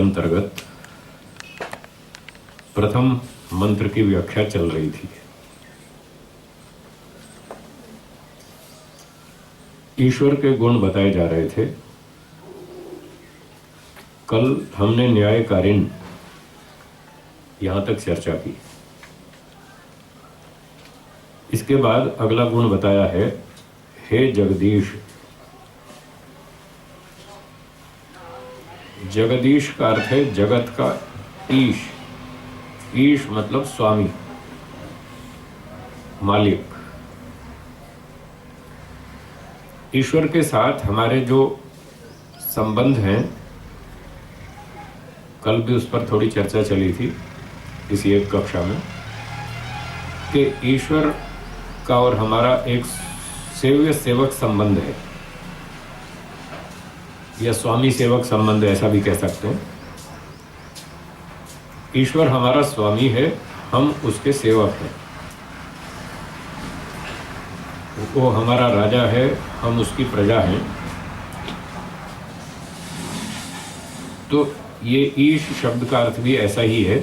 अंतर्गत प्रथम मंत्र की व्याख्या चल रही थी। ईश्वर के गुण बताए जा रहे थे। कल हमने न्यायकारिण यहां तक चर्चा की। इसके बाद अगला गुण बताया है, हे जगदीश। जगदीश का अर्थ है जगत का ईश। ईश मतलब स्वामी, मालिक। ईश्वर के साथ हमारे जो संबंध हैं, कल भी उस पर थोड़ी चर्चा चली थी इसी एक कक्षा में, कि ईश्वर का और हमारा एक सेव्य सेवक संबंध है, या स्वामी सेवक संबंध ऐसा भी कह सकते हैं। ईश्वर हमारा स्वामी है, हम उसके सेवक हैं। वो हमारा राजा है, हम उसकी प्रजा हैं। तो ये ईश शब्द का अर्थ भी ऐसा ही है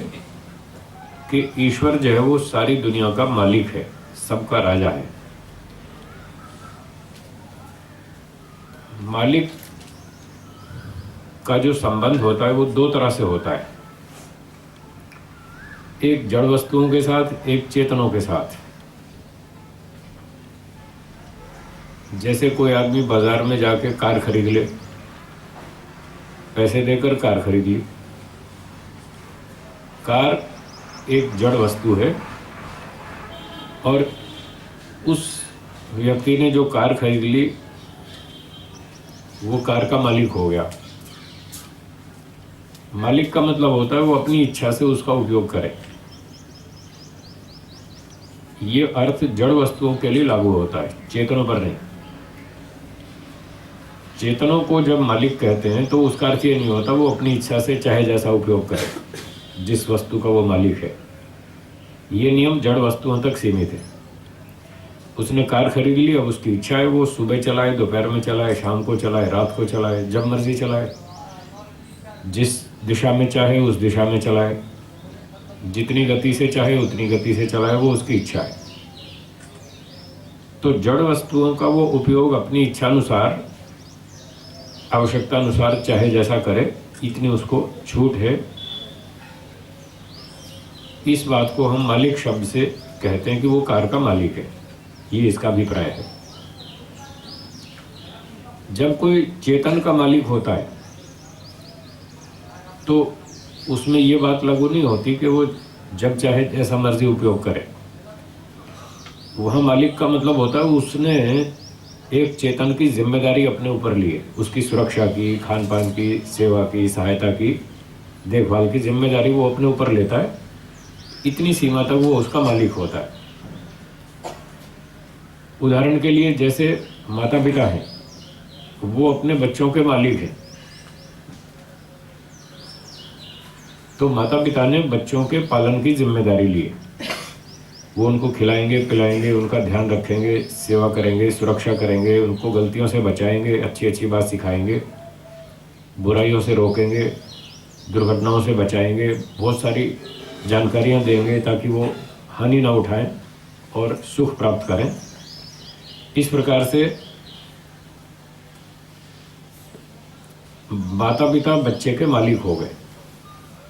कि ईश्वर जो है वो सारी दुनिया का मालिक है, सबका राजा है। मालिक का जो संबंध होता है वो दो तरह से होता है, एक जड़ वस्तुओं के साथ, एक चेतनों के साथ। जैसे कोई आदमी बाजार में जाके कार खरीद ले, पैसे देकर कार खरीद ली। कार एक जड़ वस्तु है और उस व्यक्ति ने जो कार खरीद ली वो कार का मालिक हो गया। मालिक का मतलब होता है वो अपनी इच्छा से उसका उपयोग करे। ये अर्थ जड़ वस्तुओं के लिए लागू होता है, चेतनों पर नहीं। चेतनों को जब मालिक कहते हैं तो उसका अर्थ ये नहीं होता वो अपनी इच्छा से चाहे जैसा उपयोग करे जिस वस्तु का वो मालिक है। ये नियम जड़ वस्तुओं तक सीमित है। उसने कार खरीद ली, अब उसकी इच्छा है वो सुबह चलाए, दोपहर में चलाए, शाम को चलाए, रात को चलाए, जब मर्जी चलाए, जिस दिशा में चाहे उस दिशा में चलाए, जितनी गति से चाहे उतनी गति से चलाए, वो उसकी इच्छा है। तो जड़ वस्तुओं का वो उपयोग अपनी इच्छा अनुसार, आवश्यकता अनुसार चाहे जैसा करे, इतनी उसको छूट है। इस बात को हम मालिक शब्द से कहते हैं कि वो कार का मालिक है, ये इसका अभिप्राय है। जब कोई चेतन का मालिक होता है तो उसमें ये बात लागू नहीं होती कि वो जब चाहे जैसा मर्जी उपयोग करे। वहाँ मालिक का मतलब होता है उसने एक चेतन की जिम्मेदारी अपने ऊपर ली है, उसकी सुरक्षा की, खान पान की, सेवा की, सहायता की, देखभाल की जिम्मेदारी वो अपने ऊपर लेता है। इतनी सीमा तक वो उसका मालिक होता है। उदाहरण के लिए जैसे माता पिता हैं, वो अपने बच्चों के मालिक हैं। तो माता पिता ने बच्चों के पालन की जिम्मेदारी ली है। वो उनको खिलाएंगे, पिलाएंगे, उनका ध्यान रखेंगे, सेवा करेंगे, सुरक्षा करेंगे, उनको गलतियों से बचाएंगे, अच्छी अच्छी बात सिखाएंगे, बुराइयों से रोकेंगे, दुर्घटनाओं से बचाएंगे, बहुत सारी जानकारियां देंगे ताकि वो हानि ना उठाएं और सुख प्राप्त करें। इस प्रकार से माता पिता बच्चे के मालिक हो गए।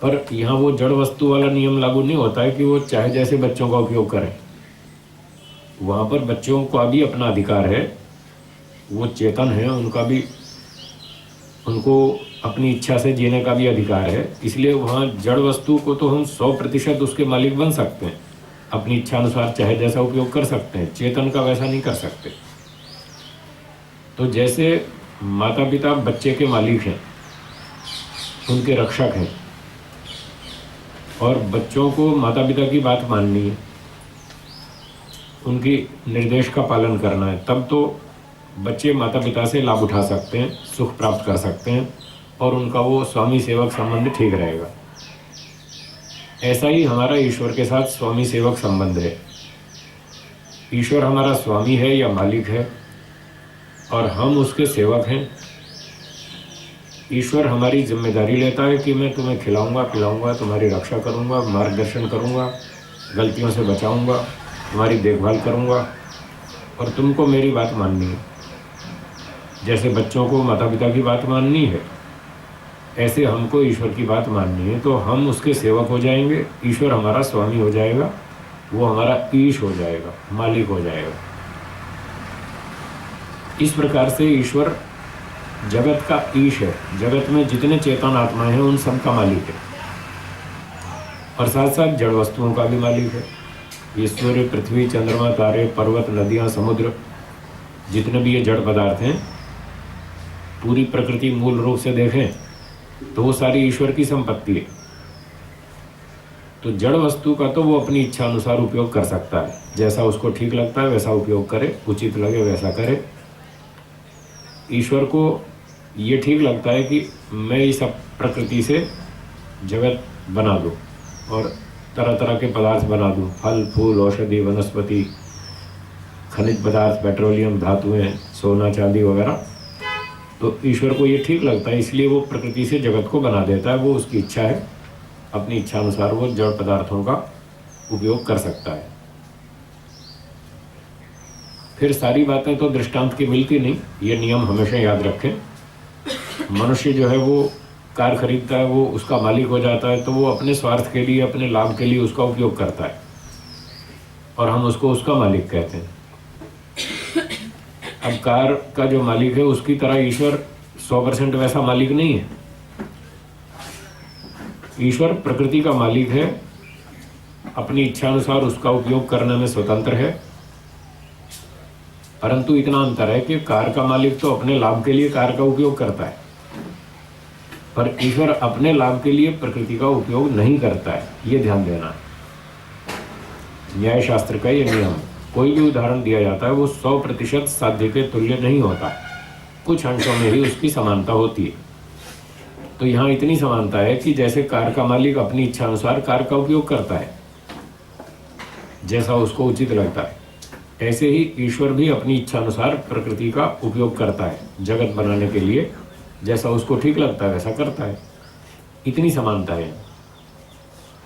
पर यहाँ वो जड़ वस्तु वाला नियम लागू नहीं होता है कि वो चाहे जैसे बच्चों का उपयोग करें। वहाँ पर बच्चों का भी अपना अधिकार है, वो चेतन है, उनको अपनी इच्छा से जीने का भी अधिकार है। इसलिए वहाँ जड़ वस्तु को तो हम 100% उसके मालिक बन सकते हैं, अपनी इच्छा अनुसार चाहे जैसा उपयोग कर सकते हैं। चेतन का वैसा नहीं कर सकते। तो जैसे माता पिता बच्चे के मालिक हैं, उनके रक्षक हैं, और बच्चों को माता पिता की बात माननी है, उनकी निर्देश का पालन करना है, तब तो बच्चे माता पिता से लाभ उठा सकते हैं, सुख प्राप्त कर सकते हैं और उनका वो स्वामी सेवक संबंध ठीक रहेगा। ऐसा ही हमारा ईश्वर के साथ स्वामी सेवक संबंध है। ईश्वर हमारा स्वामी है या मालिक है और हम उसके सेवक हैं। ईश्वर हमारी जिम्मेदारी लेता है कि मैं तुम्हें खिलाऊंगा, पिलाऊंगा, तुम्हारी रक्षा करूंगा, मार्गदर्शन करूंगा, गलतियों से बचाऊंगा, तुम्हारी देखभाल करूंगा, और तुमको मेरी बात माननी है। जैसे बच्चों को माता पिता की बात माननी है, ऐसे हमको ईश्वर की बात माननी है। तो हम उसके सेवक हो जाएंगे, ईश्वर हमारा स्वामी हो जाएगा, वो हमारा ईश हो जाएगा, मालिक हो जाएगा। इस प्रकार से ईश्वर जगत का ईश है, जगत में जितने चेतन आत्माएं हैं उन सब का मालिक है, और साथ साथ जड़ वस्तुओं का भी मालिक है। ये सूर्य, पृथ्वी, चंद्रमा, तारे, पर्वत, नदियाँ, समुद्र, जितने भी ये जड़ पदार्थ हैं, पूरी प्रकृति मूल रूप से देखें तो वो सारी ईश्वर की संपत्ति है। तो जड़ वस्तु का तो वो अपनी इच्छा अनुसार उपयोग कर सकता है, जैसा उसको ठीक लगता है वैसा उपयोग करे, उचित लगे वैसा करे। ईश्वर को ये ठीक लगता है कि मैं इस प्रकृति से जगत बना दूँ और तरह तरह के पदार्थ बना दूँ, फल फूल, औषधि, वनस्पति, खनिज पदार्थ, पेट्रोलियम, धातुएं, सोना चांदी वगैरह। तो ईश्वर को ये ठीक लगता है, इसलिए वो प्रकृति से जगत को बना देता है। वो उसकी इच्छा है, अपनी इच्छा अनुसार वो जड़ पदार्थों का उपयोग कर सकता है। फिर सारी बातें तो दृष्टांत की मिलती नहीं, ये नियम हमेशा याद रखें। मनुष्य जो है वो कार खरीदता है, वो उसका मालिक हो जाता है, तो वो अपने स्वार्थ के लिए, अपने लाभ के लिए उसका उपयोग करता है, और हम उसको उसका मालिक कहते हैं। अब कार का जो मालिक है उसकी तरह ईश्वर 100% वैसा मालिक नहीं है। ईश्वर प्रकृति का मालिक है, अपनी इच्छा अनुसार उसका उपयोग करने में स्वतंत्र है, परंतु इतना अंतर है कि कार का मालिक तो अपने लाभ के लिए कार का उपयोग करता है, पर ईश्वर अपने लाभ के लिए प्रकृति का उपयोग नहीं करता है। ये ध्यान देना है, न्याय शास्त्र का ये नियम। कोई भी उदाहरण दिया जाता है वो 100% साध्य के तुल्य नहीं होता, कुछ अंशों में ही उसकी समानता होती है। तो यहाँ इतनी समानता है कि जैसे कार का मालिक अपनी इच्छा अनुसार कार का उपयोग करता है, जैसा उसको उचित लगता है, ऐसे ही ईश्वर भी अपनी इच्छा अनुसार प्रकृति का उपयोग करता है जगत बनाने के लिए, जैसा उसको ठीक लगता है वैसा करता है। इतनी समानता है।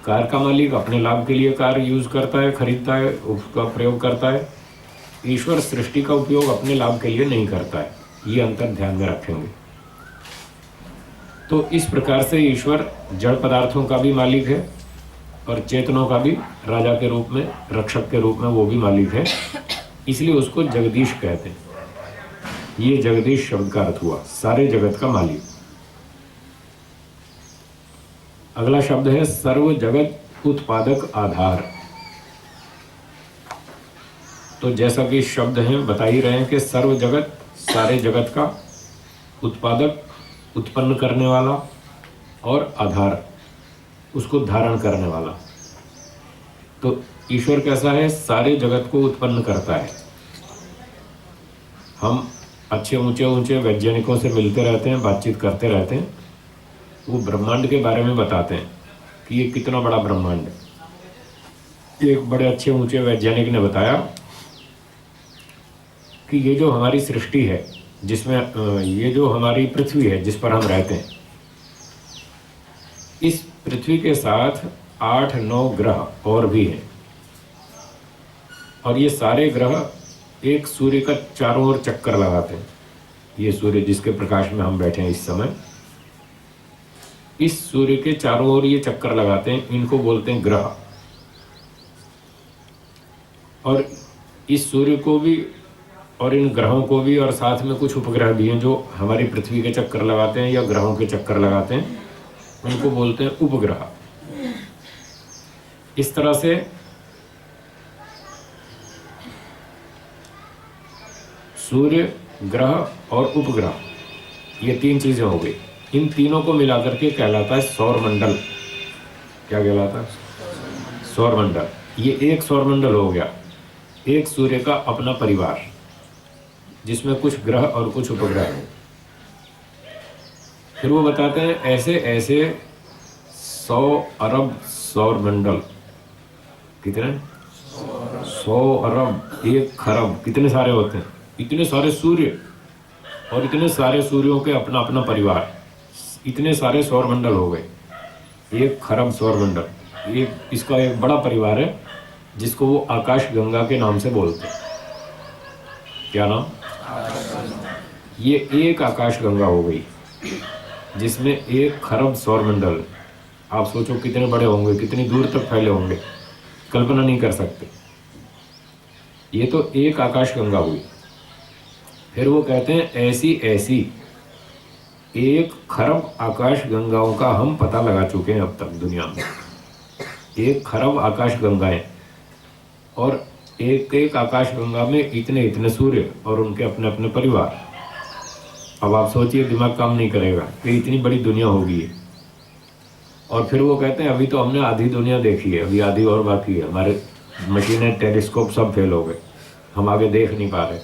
कार का मालिक अपने लाभ के लिए कार यूज करता है, खरीदता है, उसका प्रयोग करता है। ईश्वर सृष्टि का उपयोग अपने लाभ के लिए नहीं करता है। ये अंतर ध्यान में रखेंगे। तो इस प्रकार से ईश्वर जड़ पदार्थों का भी मालिक है और चेतनों का भी राजा के रूप में, रक्षक के रूप में वो भी मालिक है, इसलिए उसको जगदीश कहते हैं। ये जगदीश शब्द का अर्थ हुआ सारे जगत का मालिक। अगला शब्द है सर्व जगत उत्पादक आधार। तो जैसा कि शब्द हैं बता ही रहे हैं कि सर्व जगत, सारे जगत का उत्पादक, उत्पन्न करने वाला, और आधार, उसको धारण करने वाला। तो ईश्वर कैसा है? सारे जगत को उत्पन्न करता है। हम अच्छे ऊंचे वैज्ञानिकों से मिलते रहते हैं, बातचीत करते रहते हैं, वो ब्रह्मांड के बारे में बताते हैं कि ये कितना बड़ा ब्रह्मांड है। एक बड़े अच्छे ऊंचे वैज्ञानिक ने बताया कि ये जो हमारी सृष्टि है, जिसमें ये जो हमारी पृथ्वी है जिस पर हम रहते हैं, इस पृथ्वी के साथ 8-9 ग्रह और भी हैं, और ये सारे ग्रह एक सूर्य का चारों ओर चक्कर लगाते हैं। ये सूर्य जिसके प्रकाश में हम बैठे हैं इस समय, इस सूर्य के चारों ओर ये चक्कर लगाते हैं, इनको बोलते हैं ग्रह। और इस सूर्य को भी और इन ग्रहों को भी, और साथ में कुछ उपग्रह भी हैं जो हमारी पृथ्वी के चक्कर लगाते हैं या ग्रहों के चक्कर लगाते हैं, उनको बोलते हैं उपग्रह। इस तरह से सूर्य, ग्रह और उपग्रह, ये 3 चीजें हो गई। इन तीनों को मिलाकर के कहलाता है सौर मंडल। क्या कहलाता है? सौर मंडल। ये एक सौर मंडल हो गया, एक सूर्य का अपना परिवार, जिसमें कुछ ग्रह और कुछ उपग्रह हैं। फिर वो बताते हैं ऐसे ऐसे 100 अरब सौर मंडल। कितने? 100 अरब, 1 खरब, कितने सारे होते हैं? इतने सारे सूर्य, और इतने सारे सूर्यों के अपना अपना परिवार, इतने सारे सौरमंडल हो गए, 1 खरब सौरमंडल। ये इसका एक बड़ा परिवार है जिसको वो आकाश गंगा के नाम से बोलते हैं। क्या नाम? ये एक आकाश गंगा हो गई जिसमें 1 खरब सौरमंडल। आप सोचो कितने बड़े होंगे, कितनी दूर तक फैले होंगे, कल्पना नहीं कर सकते। ये तो एक आकाश गंगा हुई। फिर वो कहते हैं ऐसी ऐसी 1 खरब आकाश गंगाओं का हम पता लगा चुके हैं अब तक दुनिया में। 1 खरब आकाश गंगाएं, और एक एक आकाश गंगा में इतने इतने सूर्य और उनके अपने अपने परिवार। अब आप सोचिए, दिमाग काम नहीं करेगा कि इतनी बड़ी दुनिया होगी। और फिर वो कहते हैं अभी तो हमने आधी दुनिया देखी है, अभी आधी और बाकी है। हमारे मशीनें, टेलीस्कोप सब फेल हो गए, हम आगे देख नहीं पा रहे,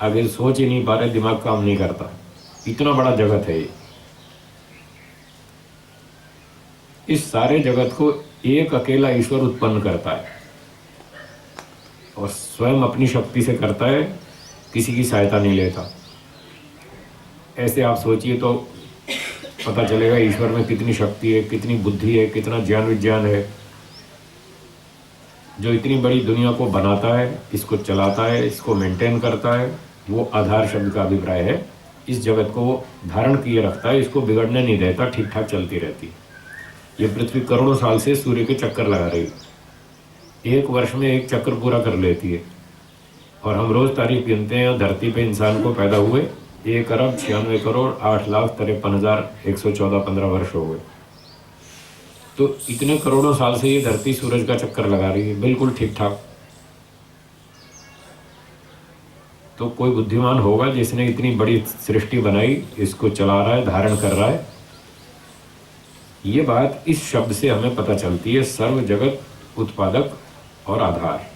आगे सोच ही नहीं पा रहे, दिमाग काम नहीं करता। इतना बड़ा जगत है ये। इस सारे जगत को एक अकेला ईश्वर उत्पन्न करता है और स्वयं अपनी शक्ति से करता है, किसी की सहायता नहीं लेता। ऐसे आप सोचिए तो पता चलेगा ईश्वर में कितनी शक्ति है, कितनी बुद्धि है, कितना ज्ञान विज्ञान है, जो इतनी बड़ी दुनिया को बनाता है, इसको चलाता है, इसको मेंटेन करता है। वो आधार शब्द का अभिप्राय है। इस जगत को वो धारण किए रखता है, इसको बिगड़ने नहीं देता, ठीक ठाक चलती रहती है। ये पृथ्वी करोड़ों साल से सूर्य के चक्कर लगा रही है, 1 वर्ष में 1 चक्कर पूरा कर लेती है। और हम रोज तारीख गिनते हैं, धरती पे इंसान को पैदा हुए 1 अरब 96 करोड़ 8 लाख 53,114 वर्ष हो गए। तो इतने करोड़ों साल से ये धरती सूरज का चक्कर लगा रही है, बिल्कुल ठीक ठाक। तो कोई बुद्धिमान होगा जिसने इतनी बड़ी सृष्टि बनाई, इसको चला रहा है, धारण कर रहा है। ये बात इस शब्द से हमें पता चलती है, सर्व जगत उत्पादक और आधार।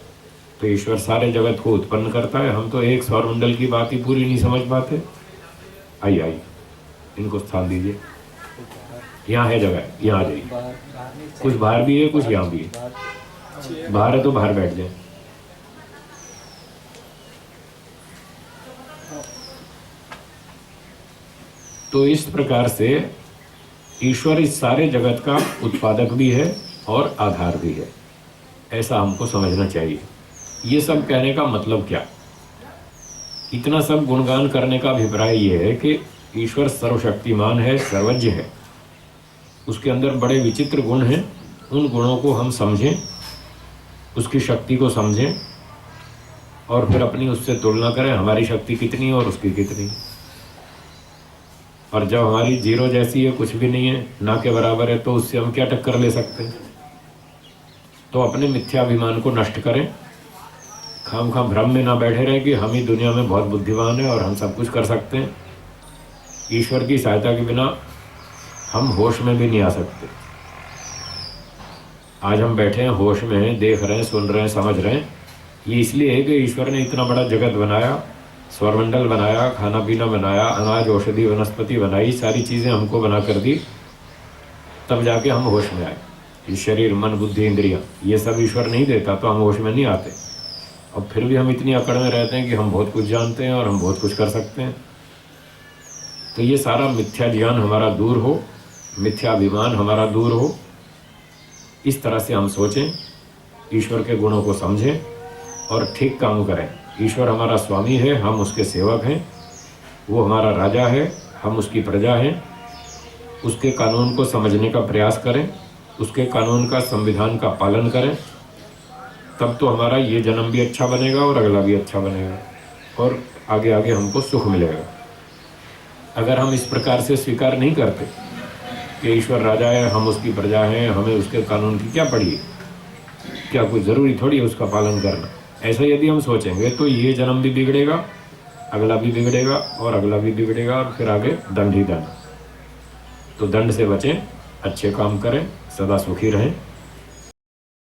तो ईश्वर सारे जगत को उत्पन्न करता है। हम तो एक सौरमंडल की बात ही पूरी नहीं समझ पाते। आइए इनको स्थान दीजिए। यहाँ है जगह, यहाँ आ जाइए। कुछ बाहर भी है, कुछ यहाँ भी है। बाहर है तो बाहर बैठ जाए। तो इस प्रकार से ईश्वर इस सारे जगत का उत्पादक भी है और आधार भी है, ऐसा हमको समझना चाहिए। ये सब कहने का मतलब क्या? इतना सब गुणगान करने का अभिप्राय ये है कि ईश्वर सर्वशक्तिमान है, सर्वज्ञ है, उसके अंदर बड़े विचित्र गुण हैं। उन गुणों को हम समझें, उसकी शक्ति को समझें और फिर अपनी उससे तुलना करें, हमारी शक्ति कितनी है और उसकी कितनी। और जब हमारी 0 जैसी है, कुछ भी नहीं है, ना के बराबर है, तो उससे हम क्या टक्कर ले सकते हैं? तो अपने मिथ्याभिमान को नष्ट करें, खाम भ्रम में ना बैठे रहे कि हम ही दुनिया में बहुत बुद्धिमान है और हम सब कुछ कर सकते हैं। ईश्वर की सहायता के बिना हम होश में भी नहीं आ सकते। आज हम बैठे हैं, होश में हैं, देख रहे हैं, सुन रहे हैं, समझ रहे हैं। ये इसलिए है कि ईश्वर ने इतना बड़ा जगत बनाया, सौरमंडल बनाया, खाना पीना बनाया, अनाज औषधि वनस्पति बनाई, सारी चीज़ें हमको बना कर दी, तब जाके हम होश में आए। ये शरीर, मन, बुद्धि, इंद्रियां, ये सब ईश्वर नहीं देता तो हम होश में नहीं आते। और फिर भी हम इतनी अकड़ में रहते हैं कि हम बहुत कुछ जानते हैं और हम बहुत कुछ कर सकते हैं। तो ये सारा मिथ्या ज्ञान हमारा दूर हो, मिथ्याभिमान हमारा दूर हो। इस तरह से हम सोचें, ईश्वर के गुणों को समझें और ठीक काम करें। ईश्वर हमारा स्वामी है, हम उसके सेवक हैं। वो हमारा राजा है, हम उसकी प्रजा हैं। उसके कानून को समझने का प्रयास करें, उसके कानून का, संविधान का पालन करें। तब तो हमारा ये जन्म भी अच्छा बनेगा और अगला भी अच्छा बनेगा और आगे आगे हमको सुख मिलेगा। अगर हम इस प्रकार से स्वीकार नहीं करते कि ईश्वर राजा है, हम उसकी प्रजा हैं, हमें उसके कानून की क्या पड़ी है, क्या कोई ज़रूरी थोड़ी है उसका पालन करना, ऐसा यदि हम सोचेंगे तो ये जन्म भी बिगड़ेगा, अगला भी बिगड़ेगा और अगला भी बिगड़ेगा और फिर आगे दंड ही दंड। तो दंड से बचें, अच्छे काम करें, सदा सुखी रहें।